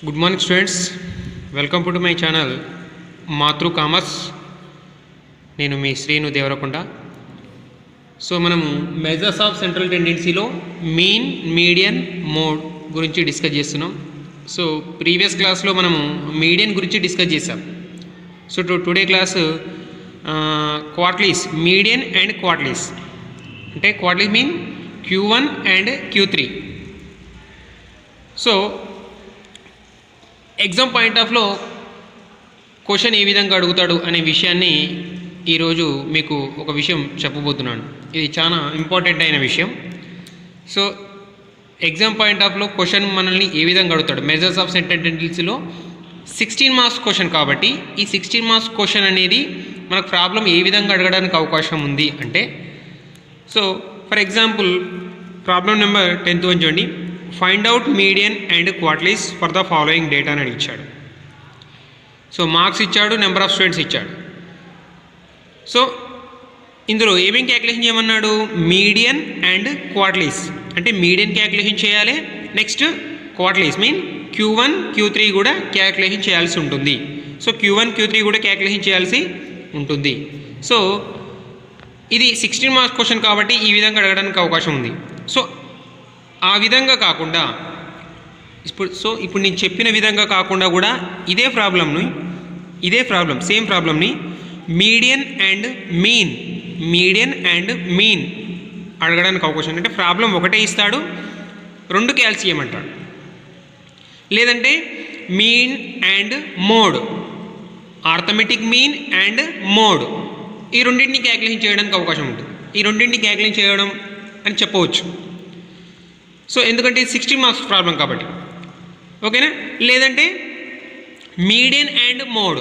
Good morning students, welcome to my channel Matru Commerce. నేను మీ Srinu Devarakonda. So మనము measures of central టెండెన్సీలో mean, median, mode గురించి discuss చేస్తున్నాం. సో ప్రీవియస్ క్లాస్లో మనము మీడియన్ గురించి డిస్కస్ చేసాం. So today class quarterlies, median and quarterlies. అంటే quarterlies mean Q1 and Q3. So exam point ఆఫ్లో క్వశ్చన్ ఏ విధంగా అడుగుతాడు అనే విషయాన్ని ఈరోజు మీకు ఒక విషయం చెప్పబోతున్నాను. ఇది చాలా ఇంపార్టెంట్ అయిన విషయం. సో ఎగ్జామ్ పాయింట్ ఆఫ్లో క్వశ్చన్ మనల్ని ఏ విధంగా అడుగుతాడు, మెజర్స్ ఆఫ్ సెంట్రల్ టెండెన్సీలో 16 మార్క్స్ క్వశ్చన్ కాబట్టి ఈ 16 మార్క్స్ క్వశ్చన్ అనేది మనకు ప్రాబ్లం ఏ విధంగా అడగడానికి అవకాశం ఉంది అంటే, so for example problem number 10th one చూడండి. Find out median and quarterlies for the following data అని ఇచ్చాడు. సో మార్క్స్ ఇచ్చాడు, నెంబర్ ఆఫ్ స్టూడెంట్స్ ఇచ్చాడు. సో ఇందులో ఏమేమి క్యాలిక్యులేషన్ చేయమన్నాడు, మీడియన్ అండ్ క్వార్టర్లీస్. అంటే మీడియన్ క్యాలిక్యులేషన్ చేయాలి, next quarterlies mean Q1, Q3 కూడా క్యాలిక్యులేషన్ చేయాల్సి ఉంటుంది. సో Q1, Q3 కూడా క్యాలిక్యులేషన్ చేయాల్సి ఉంటుంది. సో ఇది 16 మార్క్స్ క్వశ్చన్ కాబట్టి ఈ విధంగా అడగడానికి అవకాశం ఉంది. సో ఆ విధంగా కాకుండా ఇప్పుడు నేను చెప్పిన విధంగా కాకుండా కూడా ఇదే ప్రాబ్లం సేమ్ ప్రాబ్లమ్ని మీడియన్ అండ్ మీన్ అడగడానికి అవకాశం ఉంది. అంటే ప్రాబ్లం ఒకటే ఇస్తాడు, 2 క్యాల్సి చేయమంటాడు. లేదంటే mean and mode, arithmetic mean and mode, ఈ రెండింటిని క్యాలిక్యులేషన్ చేయడానికి అవకాశం ఉంటుంది. ఈ రెండింటిని క్యాలిక్యులేషన్ చేయడం అని చెప్పవచ్చు. సో ఎందుకంటే 16 మార్క్స్ ప్రాబ్లం కాబట్టి, ఓకేనా. లేదంటే మీడియన్ అండ్ మోడ్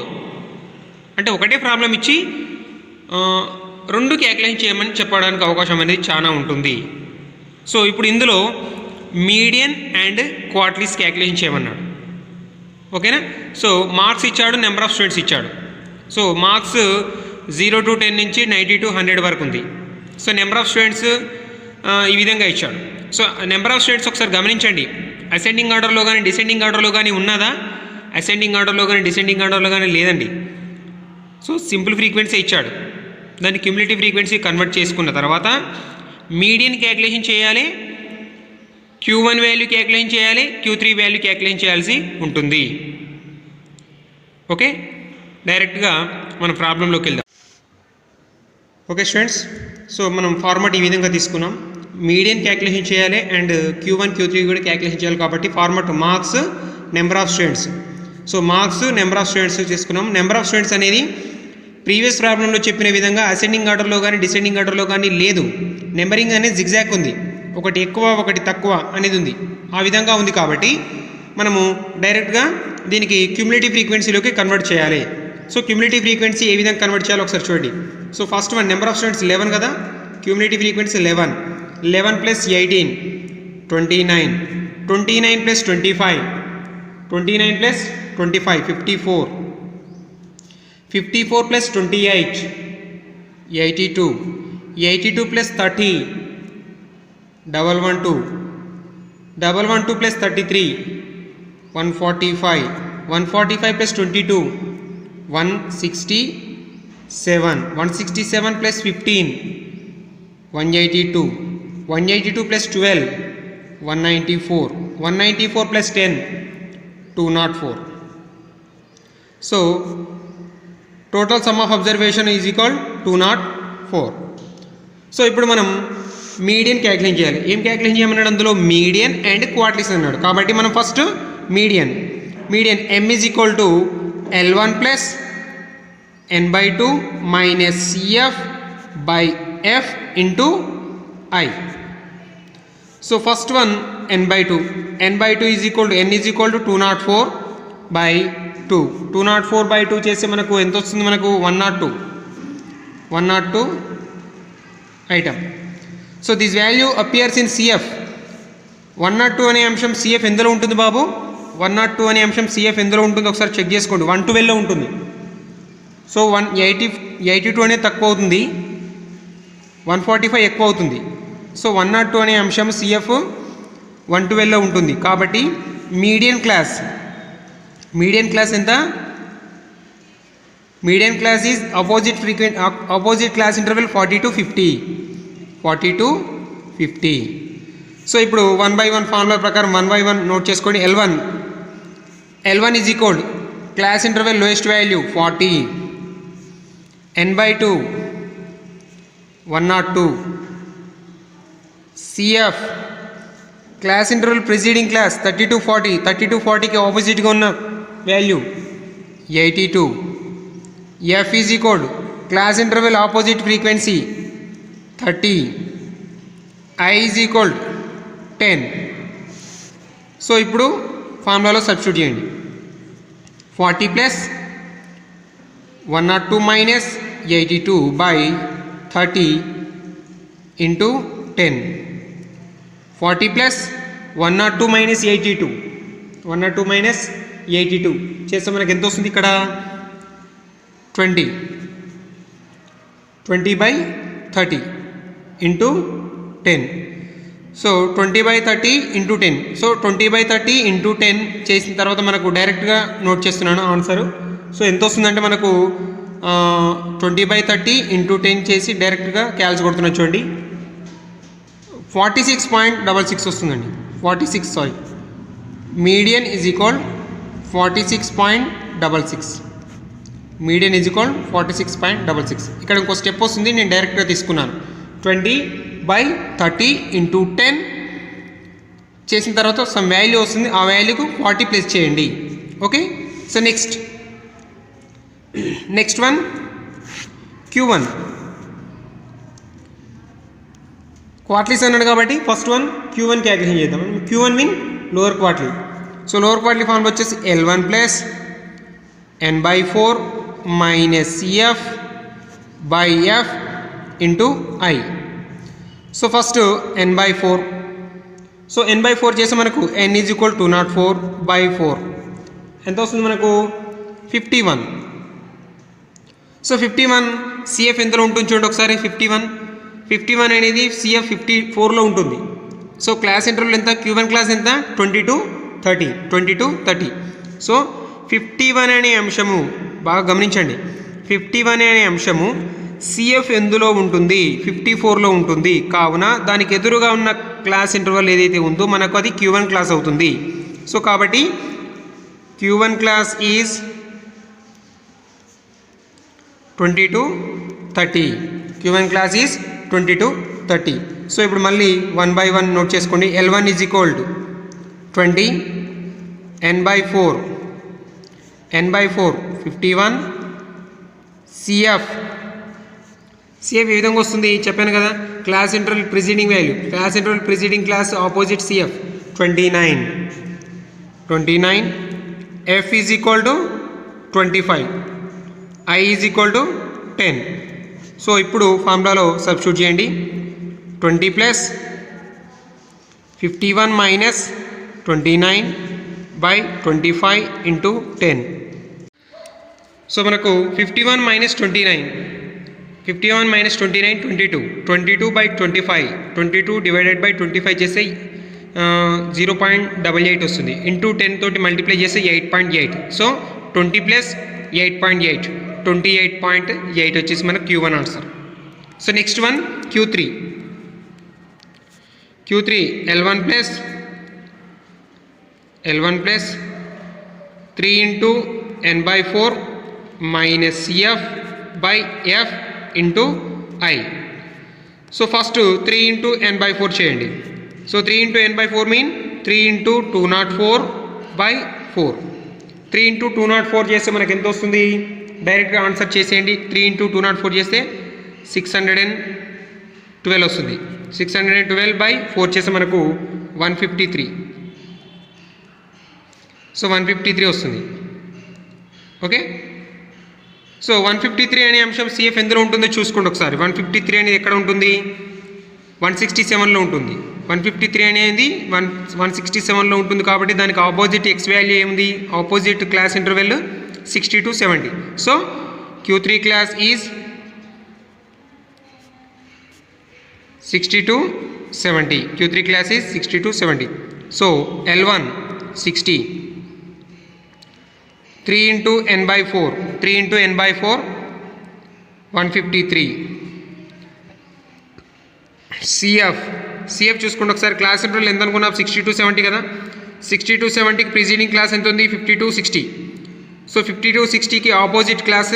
అంటే ఒకటే ప్రాబ్లం ఇచ్చి 2 క్యాలిక్యులేషన్ చేయమని చెప్పడానికి అవకాశం అనేది చాలా ఉంటుంది. సో ఇప్పుడు ఇందులో మీడియన్ అండ్ క్వార్టర్లీస్ క్యాలిక్యులేషన్ చేయమన్నాడు, ఓకేనా. సో మార్క్స్ ఇచ్చాడు, నెంబర్ ఆఫ్ స్టూడెంట్స్ ఇచ్చాడు. సో మార్క్స్ 0 to 10 నుంచి 90 to 100 వరకు ఉంది. సో నెంబర్ ఆఫ్ స్టూడెంట్స్ ఈ విధంగా ఇచ్చాడు. సో నెంబర్ ఆఫ్ స్టూడెంట్స్ ఒకసారి గమనించండి, అసెండింగ్ ఆర్డర్లో కానీ డిసెండింగ్ ఆర్డర్లో కానీ ఉన్నదా, అసెండింగ్ ఆర్డర్లో కానీ డిసెండింగ్ ఆర్డర్లో కానీ లేదండి. సో సింపుల్ ఫ్రీక్వెన్సీ ఇచ్చాడు, దాన్ని క్యుములేటివ్ ఫ్రీక్వెన్సీ కన్వర్ట్ చేసుకున్న తర్వాత మీడియన్ క్యాలిక్యులేషన్ చేయాలి, Q1 వాల్యూ క్యాలిక్యులేషన్ చేయాలి, Q3 వాల్యూ క్యాలిక్యులేషన్ చేయాల్సి ఉంటుంది. ఓకే, డైరెక్ట్గా మన ప్రాబ్లంలోకి వెళ్దాం. ఓకే స్టూడెంట్స్, సో మనం ఫార్మాట్ ఈ విధంగా తీసుకున్నాం. మీడియన్ క్యాలిక్యులేషన్ చేయాలి అండ్ Q1, Q3 కూడా క్యాలిక్యులేషన్ చేయాలి కాబట్టి format marks, number of students. So marks, number of students తీసుకున్నాం. నెంబర్ ఆఫ్ స్టూడెంట్స్ అనేది ప్రీవియస్ ప్రాబ్లంలో చెప్పిన విధంగా అసెండింగ్ ఆర్డర్లో కానీ డిసెండింగ్ ఆర్డర్లో కానీ లేదు. నెంబరింగ్ అనేది జిగ్జాగ్ ఉంది, ఒకటి ఎక్కువ ఒకటి తక్కువ అనేది ఉంది. ఆ విధంగా ఉంది కాబట్టి మనము డైరెక్ట్గా దీనికి క్యుములేటివ్ ఫ్రీక్వెన్సీలోకి కన్వర్ట్ చేయాలి. సో క్యుములేటివ్ ఫ్రీక్వెన్సీ ఏ విధంగా కన్వర్ట్ చేయాలో ఒకసారి చూడండి. So first one, number of students 11 కదా, cumulative frequency 11 plus 18 29, 29 plus 25 29 plus 25 54, 54 plus 28 82, 82 plus 30 112, 112 plus 33 145, 145 plus 22 167, 167 plus 15 182, 182 plus 12 194, 194 plus 10 204. So total some of observation is equal 204. So ఇప్పుడు మనం median calculation చేయాలి. ఏం calculation చేయమన్నాడు, అందులో మీడియన్ అండ్ క్వార్టర్లీస్ అన్నాడు కాబట్టి మనం first median M is equal to L1 plus n/2 minus CF by F into I. So first one n/2 is equal to n is equal to 204/2. 204/2 చేస్తే మనకు ఎంత వస్తుంది, మనకు 102 item. So this value appears in CF. 102 అనే అంశం CF ఎందులో ఉంటుంది బాబు, 102 అనే అంశం CF ఎందులో ఉంటుంది ఒకసారి చెక్ చేసుకోండి. 112లో ఉంటుంది. సో 182 అనేది తక్కువ అవుతుంది, 145 ఎక్కువ అవుతుంది. సో 102 అనే అంశం CF 112లో ఉంటుంది కాబట్టి మీడియన్ క్లాస్ మీడియన్ క్లాస్ ఎంత? Median class is opposite class interval 40 to 50. 40 to 50. So ఇప్పుడు 1 by 1 ఫార్ములా ప్రకారం 1 by 1 నోట్ చేసుకోండి. L1 is equal class interval lowest value 40, n/2 102, CF class interval preceding class 30 to 40, 30 to 40కి ఆపోజిట్గా ఉన్న value 82, F is equal class interval opposite frequency 30, I is equal 10. So ఇప్పుడు ఫార్ములాలో substitute చేయండి. 40 plus 102 minus 82 by 30 into 10. 40 plus 102 minus 82, 102 minus 82 చేస్తే మనకి ఎంత వస్తుంది? ఇక్కడ 20 by 30 into 10. So 20/30 into 10. So 20/30 into 10 చేసిన తర్వాత మనకు డైరెక్ట్గా నోట్ చేస్తున్నాను ఆన్సరు. సో ఎంత వస్తుందంటే మనకు 20/30 ఇంటూ 10 చేసి డైరెక్ట్గా క్యాల్స్ కొడుతున్నాను చూడండి. 46.66 వస్తుందండి. 46 median is equal 46.66. Median is equal 46.66. ఇక్కడ ఇంకో స్టెప్ వస్తుంది, నేను డైరెక్ట్గా తీసుకున్నాను. 20/30 ఇంటూ 10 చేసిన తర్వాత సమ్ వాల్యూ వస్తుంది, ఆ వాల్యూకు 40 ప్లస్ చేయండి. Okay. So next one Q1 quarterlies అన్నాడు కాబట్టి ఫస్ట్ వన్ Q1 క్యాల్కులేషన్ చేద్దాం. Q1 mean lower quarterly. So lower quarterly formula వచ్చేసి L1 plus n/4 minus CF by F into I. So first n/4. So n/4 చేస్తే మనకు n is equal 204/4 ఎంత వస్తుంది మనకు? 51. So 51 CF ఎంతలో ఉంటుంది చూడండి ఒకసారి. 51 అనేది CF 54లో ఉంటుంది. సో క్లాస్ ఇంటర్వల్ ఎంత? Q1 క్లాస్ ఎంత? 20 to 30. సో 51 అనే అంశము బాగా గమనించండి. 51 అనే అంశము CF ఎందులో ఉంటుంది? 54లో ఉంటుంది. కావున దానికి ఎదురుగా ఉన్న క్లాస్ ఇంటర్వల్ ఏదైతే ఉందో మనకు అది Q1 క్లాస్ అవుతుంది. సో కాబట్టి Q1 class is 20 to 30. Q1 class is 20 to 30. So ఇప్పుడు మళ్ళీ 1 by 1 నోట్ చేసుకోండి. L1 is equal to 20, n/4 51, CF ఏ విధంగా వస్తుంది చెప్పాను కదా. Class interval preceding value, class interval preceding class opposite CF 29, F is equal to 25, I is equal to 10. So ఇప్పుడు ఫార్ములాలో substitute చేయండి. 20 plus 51 minus 29 by 25 into 10. So మనకు 51 minus 29 22 by 25, 22 divided by 25 చేస్తే 0.88 వస్తుంది. Into 10 తోటి మల్టిప్లై చేస్తే 8.8. So 20 plus 8.8 28.8 వచ్చేసి మనకు Q1 answer. So next one Q3 L1 plus 3 into n/4 minus CF by F into I. So first 3 into n/4 చేయండి. So 3 into n/4 mean 3 into 204/4. 3 into 204 చేస్తే మనకు ఎంత వస్తుంది? డైరెక్ట్గా ఆన్సర్ చేసేయండి. 3 ఇంటూ 204 చేస్తే 612 వస్తుంది. 612/4 చేస్తే మనకు 153. సో 153 వస్తుంది. ఓకే. సో 153 అనే అంశం CF ఎందులో ఉంటుందో చూసుకోండి ఒకసారి. 153 అనేది ఎక్కడ ఉంటుంది? 167లో ఉంటుంది. 153 అనేది 167లో ఉంటుంది కాబట్టి దానికి ఆపోజిట్ X వాల్యూ ఏముంది? Opposite class interval 60 to 70. So Q3 class is 60 to 70. Q3 class is 60 to 70. So L1 60, 3 into n by 4, 3 into n by 4, 153. CF చూసుకుంటే ఒకసారి క్లాస్ ఇంటర్వెల్ ఎంత అనుకున్నాం, 60 to 70 కదా. 60 to 70కి ప్రిసీడింగ్ క్లాస్ ఎంత ఉంది, 50 to 60. So 50 to 60కి opposite class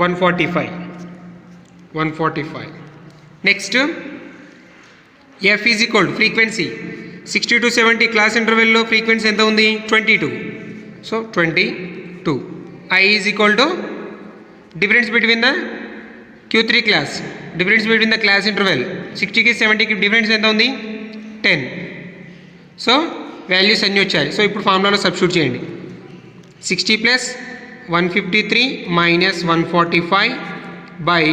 145. Next F is equal frequency. 60 to 70 class ఇంటర్వెల్లో frequency ఎంత ఉంది, 22. So 22. I is equal to difference between the Q3 class, difference between the class interval 60కి 70కి difference ఎంత ఉంది, 10. సో వాల్యూస్ అన్నీ వచ్చాయి. సో ఇప్పుడు ఫార్ములాలో సబ్స్టిట్యూట్ చేయండి. 60 plus 153 minus 145 by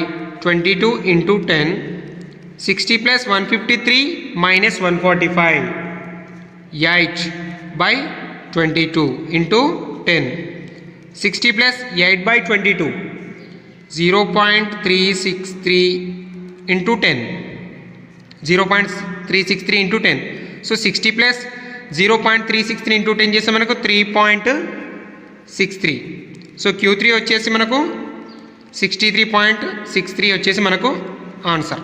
22 into 10. 60 plus 153 minus 145 8 by 22 into 10. 60 plus 8 by 22 0.363 into 10, 0.363 into 10. So 60 plus 0.363 into 10 చేస్తే మనకు 3.63. సో Q3 వచ్చేసి మనకు 63.63 వచ్చేసి మనకు ఆన్సర్.